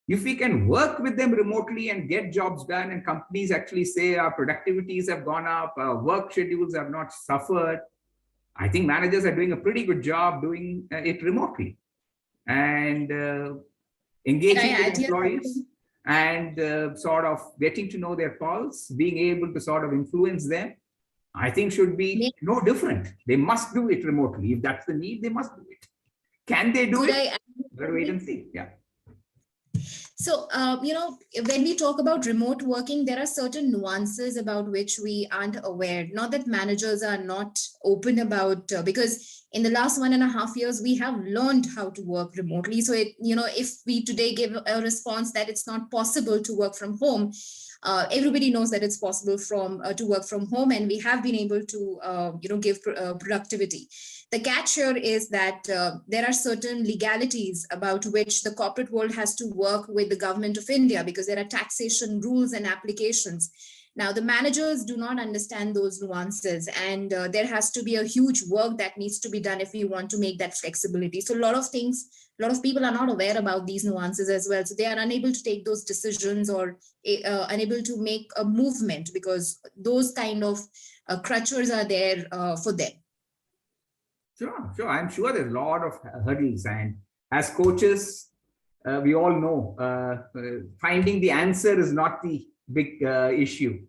If we can work with them remotely and get jobs done, and companies actually say our productivities have gone up, our work schedules have not suffered, I think managers are doing a pretty good job doing it remotely and engaging with employees and sort of getting to know their pulse, being able to sort of influence them, I think should be no different. They must do it remotely. If that's the need, they must do it. Can they do it? We'll wait and see. Yeah. So, when we talk about remote working, there are certain nuances about which we aren't aware. Not that managers are not open about, because in the last 1.5 years, we have learned how to work remotely. So, if we today give a response that it's not possible to work from home, everybody knows that it's possible to work from home, and we have been able to, give productivity. The catch here is that there are certain legalities about which the corporate world has to work with the government of India, because there are taxation rules and applications. Now, the managers do not understand those nuances, and there has to be a huge work that needs to be done if we want to make that flexibility. So a lot of people are not aware about these nuances as well. So they are unable to take those decisions or unable to make a movement because those kind of crutches are there for them. Sure. I'm sure there's a lot of hurdles, and as coaches, we all know finding the answer is not the big issue.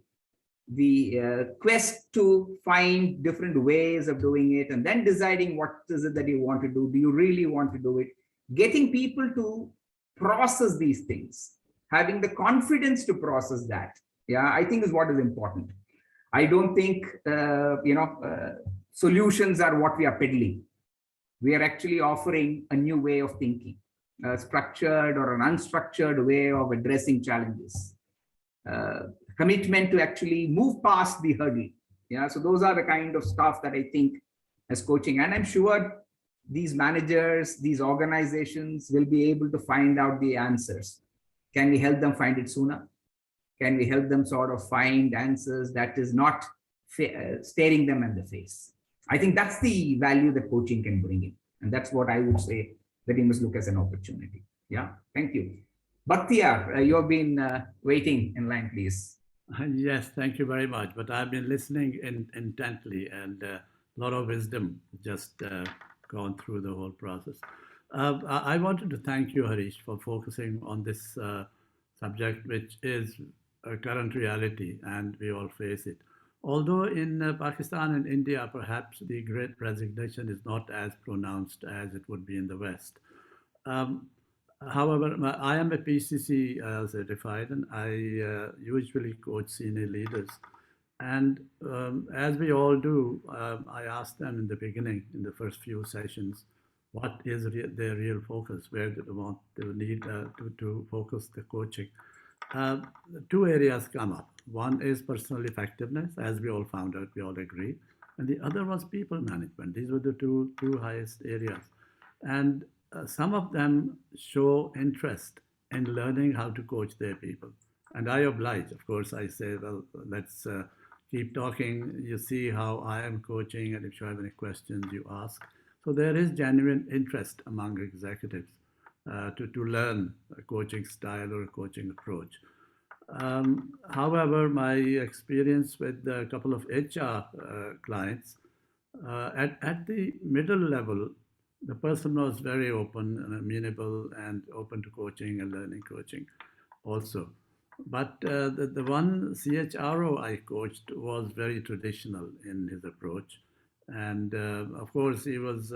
The quest to find different ways of doing it and then deciding what is it that you want to do. Do you really want to do it? Getting people to process these things, having the confidence to process that, Yeah, I think is what is important. I don't think, solutions are what we are peddling. We are actually offering a new way of thinking, a structured or an unstructured way of addressing challenges, commitment to actually move past the hurdle. Yeah, so those are the kind of stuff that I think as coaching, and I'm sure these managers, these organizations will be able to find out the answers. Can we help them find it sooner? Can we help them sort of find answers that is not staring them in the face? I think that's the value that coaching can bring in. And that's what I would say that you must look as an opportunity. Yeah, thank you. Bhaktiyar, you've been waiting in line, please. Yes, thank you very much. But I've been listening intently, and a lot of wisdom just gone through the whole process. I wanted to thank you, Harish, for focusing on this subject, which is a current reality, and we all face it. Although in Pakistan and India, perhaps the Great Resignation is not as pronounced as it would be in the West. However, I am a PCC certified, and I usually coach senior leaders. And as we all do, I ask them in the beginning, in the first few sessions, what is their real focus? Where do they want to need to focus the coaching? Two areas come up. One is personal effectiveness, as we all found out, we all agree. And the other was people management. These were the two highest areas. And some of them show interest in learning how to coach their people. And I oblige, of course, I say, well, let's keep talking. You see how I am coaching, and if you have any questions, you ask. So there is genuine interest among executives to learn a coaching style or a coaching approach. However, my experience with a couple of HR clients, at the middle level, the person was very open and amenable and open to coaching and learning coaching also. But the one CHRO I coached was very traditional in his approach. And of course, he was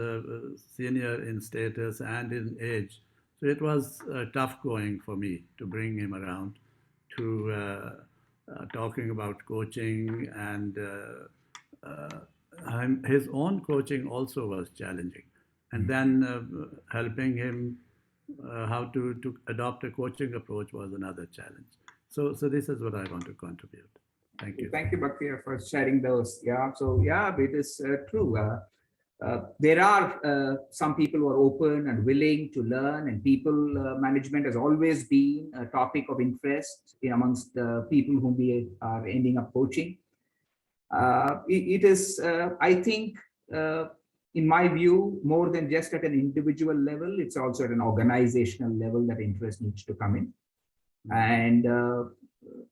senior in status and in age. So it was tough going for me to bring him around to talking about coaching, and his own coaching also was challenging. And then helping him how to adopt a coaching approach was another challenge. So this is what I want to contribute. Thank you. Thank you, Bhaktiyar, for sharing those. Yeah, so yeah, it is true. There are some people who are open and willing to learn, and people management has always been a topic of interest amongst the people whom we are ending up coaching. It is, I think, in my view, more than just at an individual level, it's also at an organizational level that interest needs to come in. And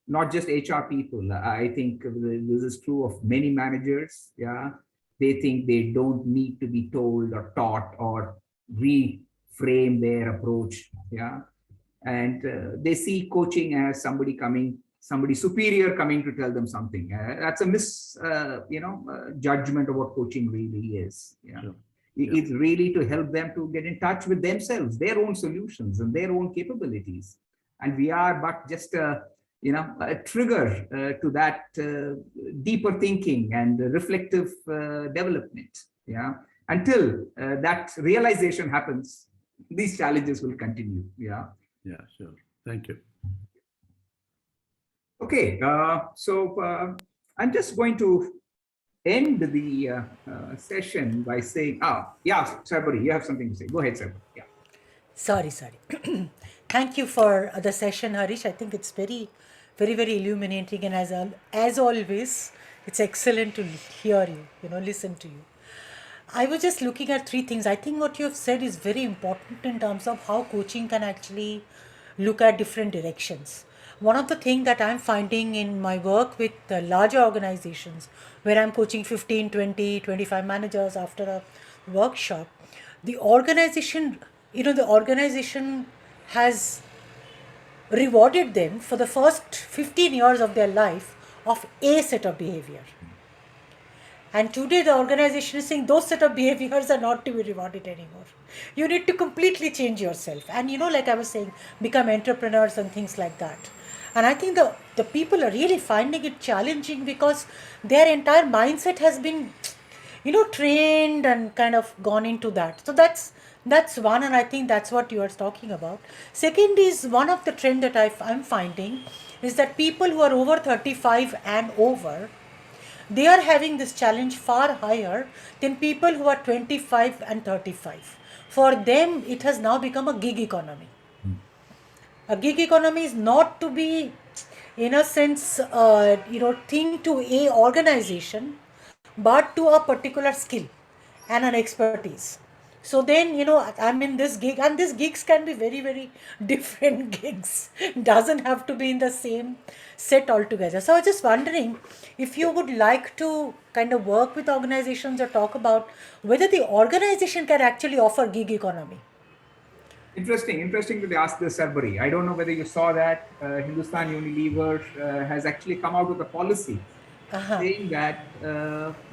not just HR people. I think this is true of many managers. Yeah, they think they don't need to be told or taught or reframe their approach. Yeah, and they see coaching as somebody superior coming to tell them something. That's a judgment of what coaching really is. Yeah. Sure. It's really to help them to get in touch with themselves, their own solutions and their own capabilities. And we are but just a trigger to that deeper thinking and reflective development. Yeah, until that realization happens, these challenges will continue. Yeah. Yeah, sure. Thank you. Okay, so I'm just going to end the session by saying, yeah, Sabri, you have something to say. Go ahead, Sabri. Yeah. Sorry. Thank you for the session, Harish. I think it's very, very, very illuminating, and as always, it's excellent to hear you, listen to you. I was just looking at three things. I think what you have said is very important in terms of how coaching can actually look at different directions. One of the things that I'm finding in my work with larger organizations, where I'm coaching 15, 20, 25 managers after a workshop, the organization has rewarded them for the first 15 years of their life of a set of behavior. And today the organization is saying those set of behaviors are not to be rewarded anymore. You need to completely change yourself. And like I was saying, become entrepreneurs and things like that. And I think the the people are really finding it challenging because their entire mindset has been, trained and kind of gone into that. So that's one, and I think that's what you are talking about. Second is one of the trend that I'm finding is that people who are over 35 and over, they are having this challenge far higher than people who are 25 and 35. For them, it has now become a gig economy. A gig economy is not to be, in a sense, thing to a organization, but to a particular skill and an expertise. So then, I'm in this gig, and these gigs can be very, very different gigs. Doesn't have to be in the same set altogether. So I was just wondering if you would like to kind of work with organizations or talk about whether the organization can actually offer gig economy. Interesting to ask this, Sarbari. I don't know whether you saw that Hindustan Unilever has actually come out with a policy saying that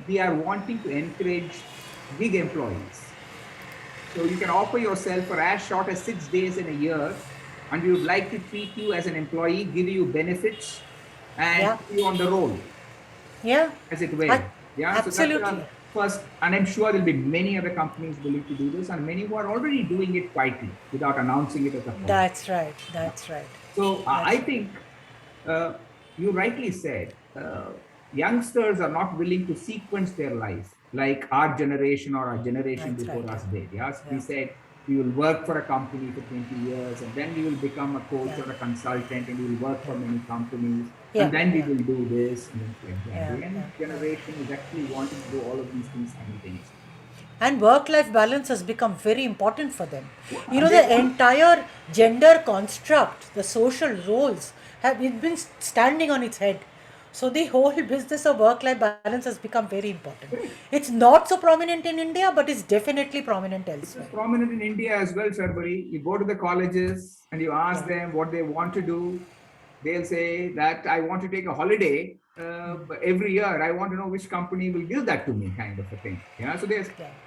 we are wanting to encourage gig employees. So you can offer yourself for as short as 6 days in a year, and we would like to treat you as an employee, give you benefits, and put you on the roll. Yeah. As it were. Absolutely. So that's first, and I'm sure there'll be many other companies willing to do this, and many who are already doing it quietly without announcing it as a policy. That's right. So I think you rightly said, youngsters are not willing to sequence their life like our generation or our generation before us did. We said we will work for a company for 20 years, and then we will become a coach or a consultant, and we will work for many companies, and then we will do this. And the young generation is actually wanting to do all of these things simultaneously. And work-life balance has become very important for them. The entire gender construct, the social roles have been standing on its head. So the whole business of work-life balance has become very important. It's not so prominent in India, but it's definitely prominent elsewhere. It's prominent in India as well, Sharbari. You go to the colleges and you ask them what they want to do. They'll say that I want to take a holiday every year. I want to know which company will give that to me, kind of a thing. So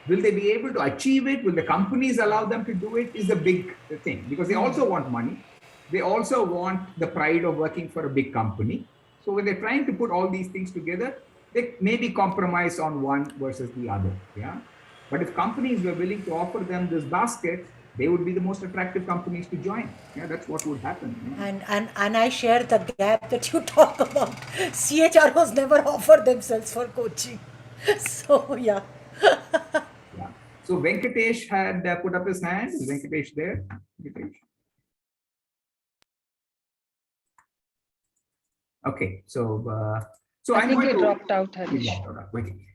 will they be able to achieve it? Will the companies allow them to do it? Is a big thing, because they also want money. They also want the pride of working for a big company. So when they're trying to put all these things together, they maybe compromise on one versus the other. But if companies were willing to offer them this basket, they would be the most attractive companies to join. That's what would happen. And I share the gap that you talk about. CHROs never offer themselves for coaching. So yeah. So Venkatesh had put up his hand. Is Venkatesh there? Venkatesh. Okay, so I think he dropped out, Harish.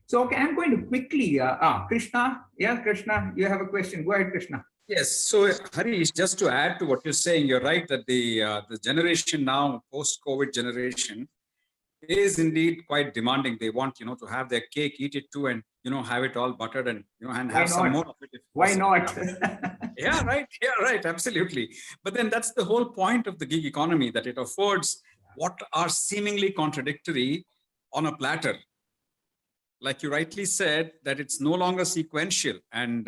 So I'm going to quickly, Krishna. Yeah, Krishna, you have a question. Go ahead, Krishna. Yes. So Harish, just to add to what you're saying, you're right that the generation now, post-COVID generation, is indeed quite demanding. They want, to have their cake, eat it too, and have it all buttered, and and have some more of it. Why not? Yeah, right. Absolutely. But then that's the whole point of the gig economy, that it affords what are seemingly contradictory on a platter. Like you rightly said, that it's no longer sequential and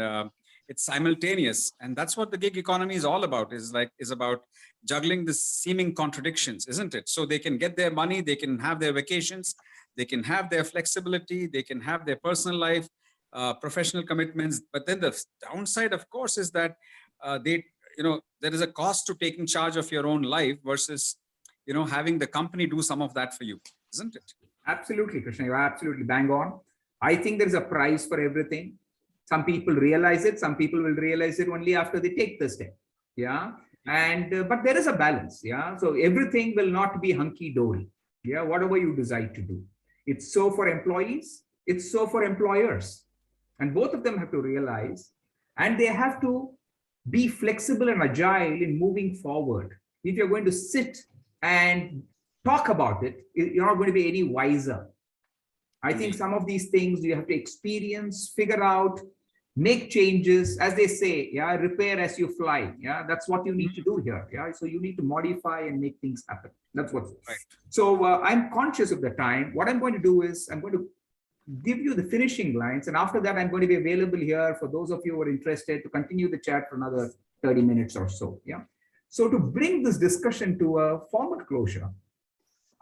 it's simultaneous. And that's what the gig economy is all about, is about juggling the seeming contradictions, isn't it? So they can get their money, they can have their vacations, they can have their flexibility, they can have their personal life, professional commitments. But then the downside, of course, is that there is a cost to taking charge of your own life versus having the company do some of that for you, isn't it? Absolutely, Krishna, you're absolutely bang on. I think there's a price for everything. Some people realize it. Some people will realize it only after they take the step. And but there is a balance. So everything will not be hunky-dory. Whatever you decide to do, it's so for employees, it's so for employers, and both of them have to realize, and they have to be flexible and agile in moving forward. If you're going to sit and talk about it, you're not going to be any wiser. I think some of these things you have to experience, figure out, make changes, as they say, repair as you fly. That's what you need to do here. So you need to modify and make things happen. That's what's right. So I'm conscious of the time. What I'm going to do is I'm going to give you the finishing lines, and after that I'm going to be available here for those of you who are interested to continue the chat for another 30 minutes or so. So to bring this discussion to a formal closure,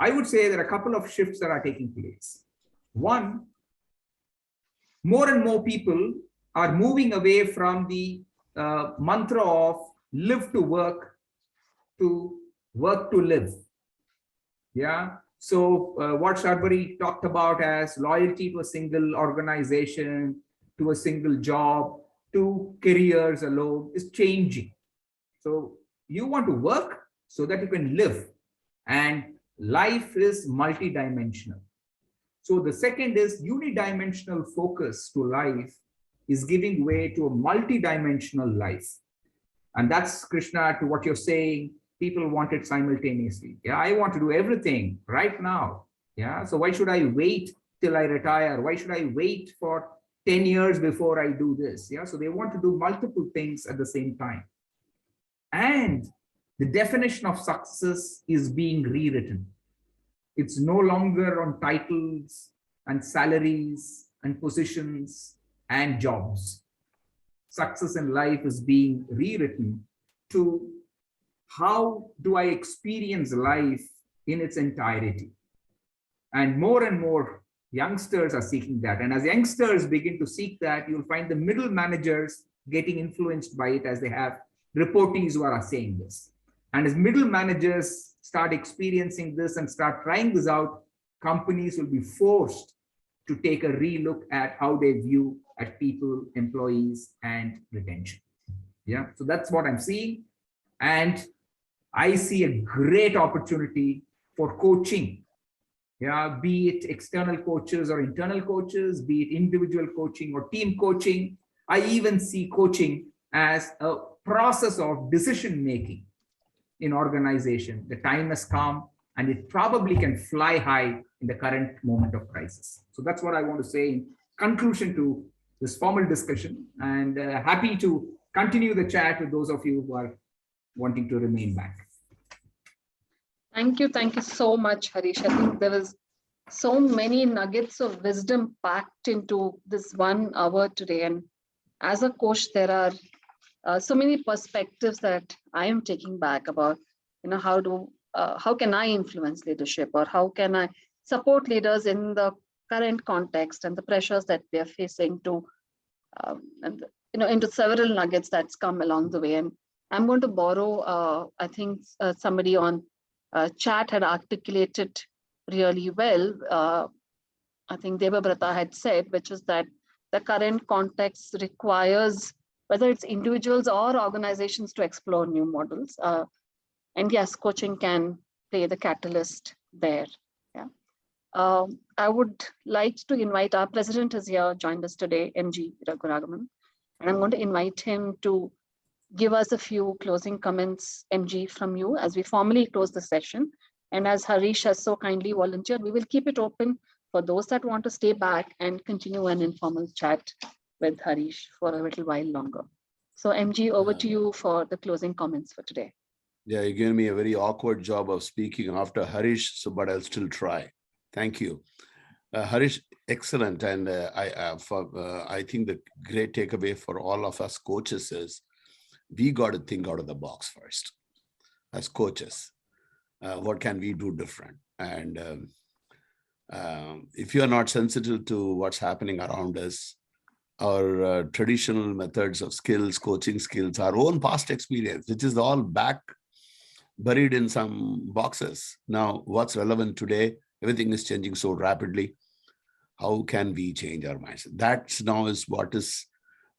I would say there are a couple of shifts that are taking place. One, more and more people are moving away from the mantra of live to work to work to live. Yeah. So what Sharbari talked about as loyalty to a single organization, to a single job, to careers alone is changing. So you want to work so that you can live, and life is multidimensional. So the second is unidimensional focus to life is giving way to a multidimensional life. And that's, Krishna, to what you're saying, people want it simultaneously. Yeah, I want to do everything right now. Yeah, so why should I wait till I retire? Why should I wait for 10 years before I do this? Yeah, so they want to do multiple things at the same time. And the definition of success is being rewritten. It's no longer on titles and salaries and positions and jobs. Success in life is being rewritten to how do I experience life in its entirety? And more youngsters are seeking that. And as youngsters begin to seek that, you'll find the middle managers getting influenced by it, as they have reportees who are saying this. And as middle managers start experiencing this and start trying this out, companies will be forced to take a relook at how they view at people, employees, and retention. Yeah, so that's what I'm seeing. And I see a great opportunity for coaching. Yeah, be it external coaches or internal coaches, be it individual coaching or team coaching. I even see coaching as a process of decision making in organization. The time has come, and it probably can fly high in the current moment of crisis. So that's what I want to say in conclusion to this formal discussion, and happy to continue the chat with those of you who are wanting to remain back. Thank you so much, Harish. I think there was so many nuggets of wisdom packed into this 1 hour today. And as a coach, there are so many perspectives that I am taking back about, how can I influence leadership, or how can I support leaders in the current context and the pressures that we are facing to, into several nuggets that's come along the way. And I'm going to borrow, I think somebody on chat had articulated really well. I think Devabrata had said, which is that the current context requires whether it's individuals or organizations to explore new models. And yes, coaching can play the catalyst there. Yeah. I would like to invite, our president is here, joined us today, MG Raghuragaman, and I'm going to invite him to give us a few closing comments, MG, from you as we formally close the session. And as Harish has so kindly volunteered, we will keep it open for those that want to stay back and continue an informal chat with Harish for a little while longer. So MG, over to you for the closing comments for today. Yeah, you gave me a very awkward job of speaking after Harish, but I'll still try. Thank you. Harish, excellent. And I think the great takeaway for all of us coaches is we got to think out of the box first as coaches. What can we do different? And if you are not sensitive to what's happening around us, our traditional methods of skills, coaching skills, our own past experience, which is all buried in some boxes. Now, what's relevant today? Everything is changing so rapidly. How can we change our mindset? That's now is what is,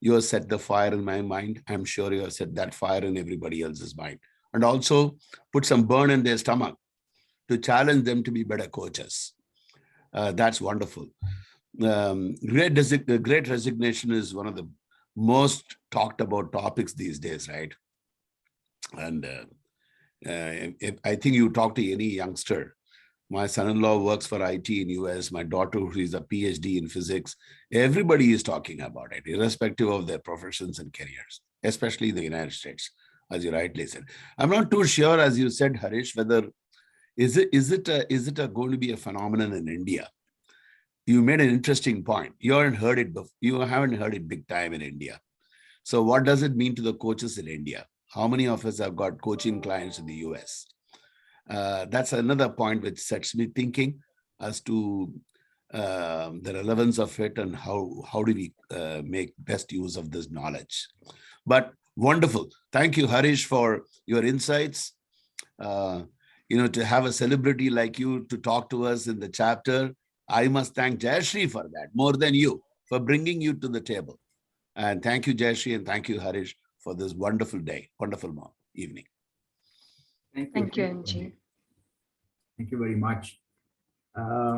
you have set the fire in my mind. I'm sure you have set that fire in everybody else's mind. And also put some burn in their stomach to challenge them to be better coaches. That's wonderful. Great Resignation is one of the most talked about topics these days, right? And I think you talk to any youngster. My son-in-law works for IT in US. My daughter, who is a PhD in physics, everybody is talking about it, irrespective of their professions and careers, especially in the United States, as you rightly said. I'm not too sure, as you said, Harish, whether is it going to be a phenomenon in India? You made an interesting point. You haven't heard it big time in India. So what does it mean to the coaches in India? How many of us have got coaching clients in the US? That's another point which sets me thinking as to the relevance of it and how do we make best use of this knowledge. But wonderful. Thank you, Harish, for your insights. To have a celebrity like you to talk to us in the chapter, I must thank Jayashree for that, more than you, for bringing you to the table. And thank you, Jayashree, and thank you, Harish, for this wonderful day, wonderful evening. Thank you, NG. Thank you very much.